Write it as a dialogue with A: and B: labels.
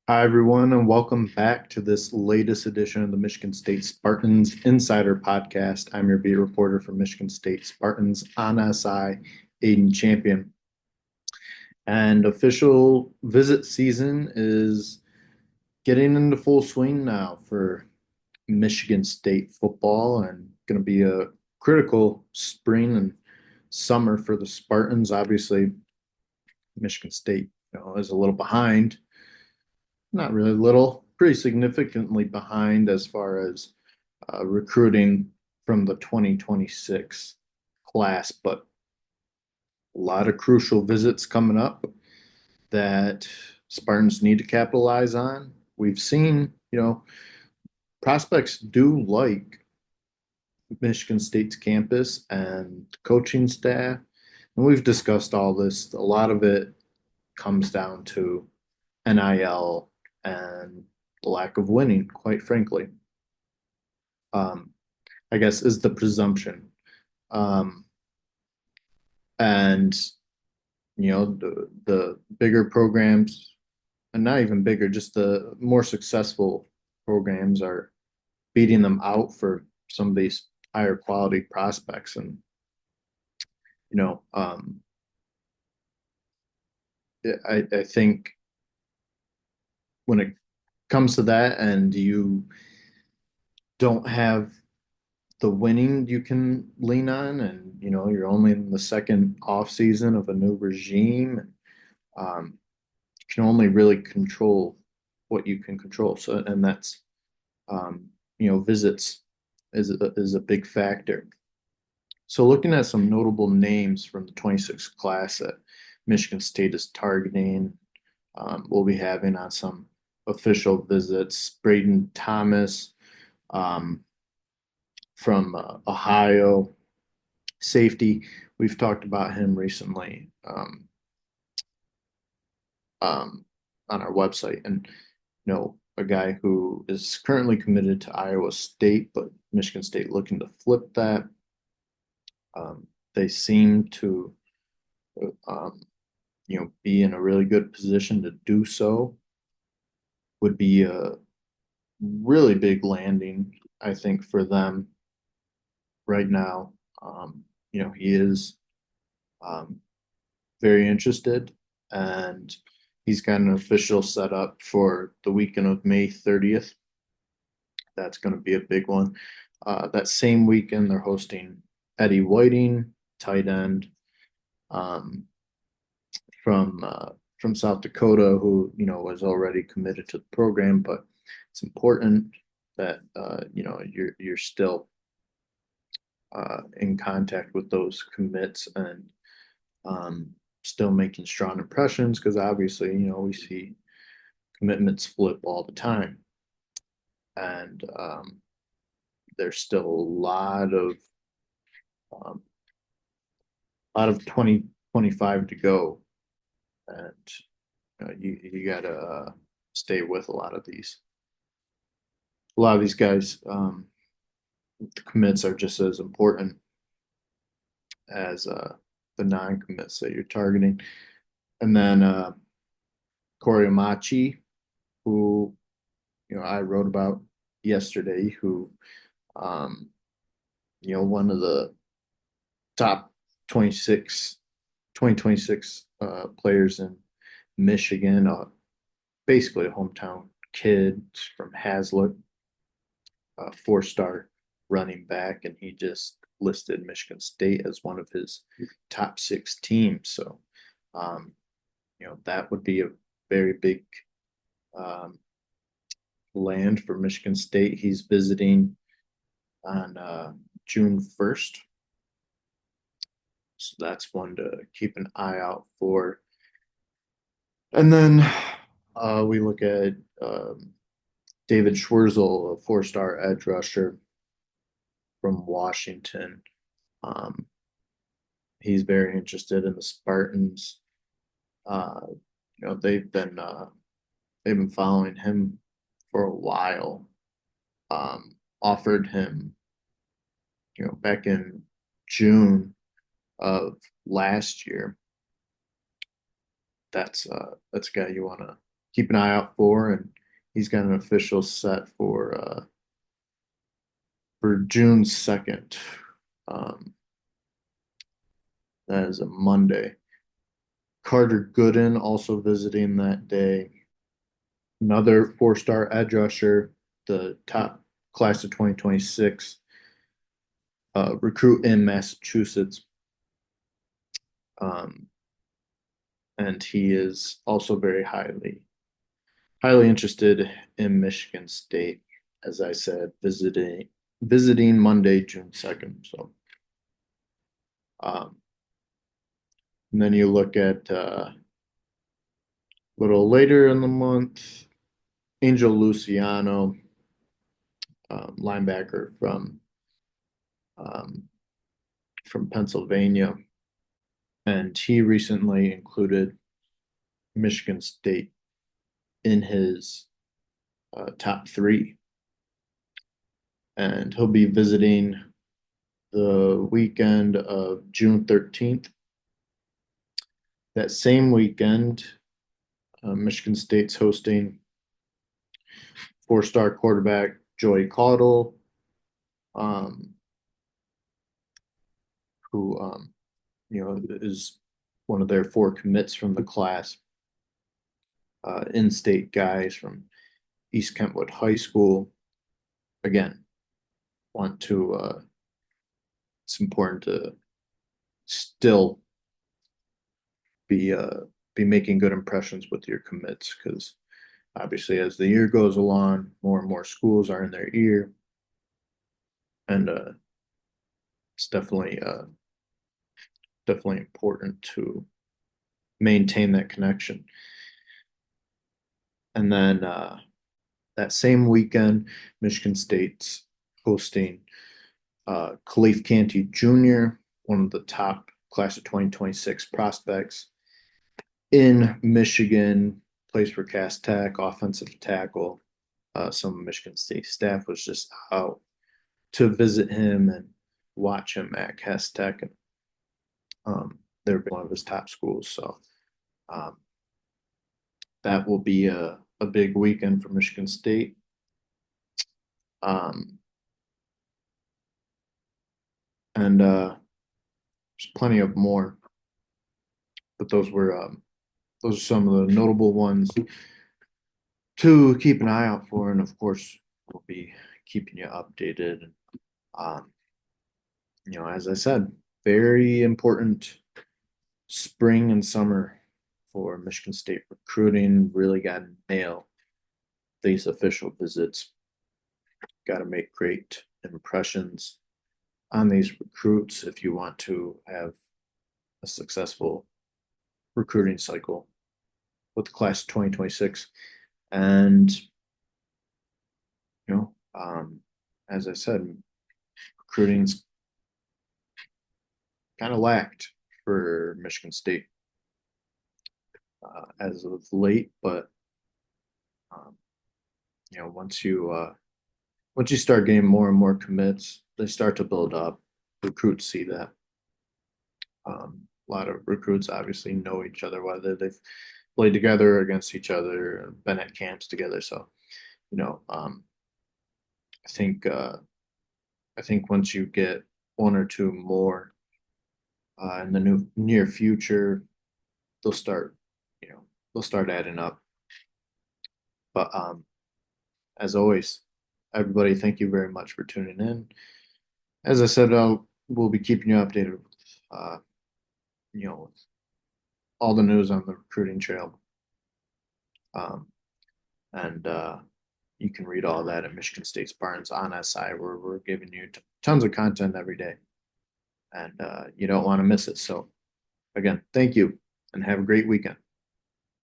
A: Hi, everyone, and welcome back to this latest edition of the Michigan State Spartans Insider Podcast. I'm your beat reporter for Michigan State Spartans on SI, Aiden Champion. And official visit season is getting into full swing now for Michigan State football and going to be a critical spring and summer for the Spartans. Obviously, Michigan State, is a little behind. Not really little, pretty significantly behind as far as recruiting from the 2026 class, but a lot of crucial visits coming up that Spartans need to capitalize on. We've seen, prospects do like Michigan State's campus and coaching staff. And we've discussed all this. A lot of it comes down to NIL and the lack of winning, quite frankly. Um, I guess is the presumption. Um, and the bigger programs, and not even bigger, just the more successful programs are beating them out for some of these higher quality prospects. And you know, um, I think when it comes to that, and you don't have the winning you can lean on, and you're only in the second off season of a new regime. Um, you can only really control what you can control. So, and that's um, visits is a big factor. So, looking at some notable names from the 26 class that Michigan State is targeting, we'll be having on some official visits. Braden Thomas um, from Ohio, safety. We've talked about him recently. Um, on our website. And a guy who is currently committed to Iowa State, but Michigan State looking to flip that. They seem to, um, be in a really good position to do so. Would be a really big landing, I think, for them right now. He is um, very interested, and he's got an official set up for the weekend of May 30th. That's going to be a big one. That same weekend, they're hosting Eddie Whiting, tight end um, from from South Dakota, who was already committed to the program. But it's important that you're still in contact with those commits and um, still making strong impressions, because obviously we see commitments flip all the time, and there's still um, a lot of 2025 to go, and you gotta stay with a lot of these guys. The commits are just as important as the non-commits that you're targeting. And then Corey Amachi, who I wrote about yesterday, who um, one of the top 26 2026 players in Michigan, basically a hometown kid from Hazlitt, a four-star running back, and he just listed Michigan State as one of his top six teams. So, um, that would be a very big um, land for Michigan State. He's visiting on June 1st. So that's one to keep an eye out for. And then we look at David Schwerzel, a four-star edge rusher from Washington. Um, he's very interested in the Spartans. Uh, they've been following him for a while. Offered him, back in June of last year. That's a guy you want to keep an eye out for, and he's got an official set for June 2nd. Um, that is a Monday. Carter Gooden also visiting that day. Another four-star edge rusher, the top class of 2026 recruit in Massachusetts. Um, and he is also very highly interested in Michigan State, as I said, visiting Monday, June 2nd. So, um, and then you look at a little later in the month, Angel Luciano, linebacker um, from Pennsylvania, and he recently included Michigan State in his top three, and he'll be visiting the weekend of June 13th. That same weekend, Michigan State's hosting four-star quarterback Joey Caudle, um, who is one of their four commits from the class. In-state guys from East Kentwood High School. Again, want to. It's important to still be uh, be making good impressions with your commits because obviously as the year goes along, more and more schools are in their ear, and it's definitely important to maintain that connection. And then that same weekend, Michigan State's hosting Khalif Canty Jr., one of the top class of 2026 prospects in Michigan, plays for Cass Tech, offensive tackle. Some of Michigan State staff was just out to visit him and watch him at Cass Tech. And they're one of his top schools. So um, that will be a big weekend for Michigan State. Um, and there's plenty of more, but those are some of the notable ones to keep an eye out for. And of course, we'll be keeping you updated. Um, as I said, very important spring and summer for Michigan State recruiting. Really got to nail these official visits. Got to make great impressions on these recruits if you want to have a successful recruiting cycle with the class of 2026. And, as I said, recruiting's kind of lacked for Michigan State as of late, but um, once you start getting more and more commits, they start to build up. Recruits see that. A lot of recruits obviously know each other, whether they've played together against each other, been at camps together. So, you know, um, I think I think once you get one or two more in the near future, they'll start, they'll start adding up. But as always, everybody, thank you very much for tuning in. As I said, we'll be keeping you updated with, with all the news on the recruiting trail. Um, and you can read all that at Michigan State Spartans on SI, where we're giving you tons of content every day. And you don't want to miss it. So, again, thank you and have a great weekend.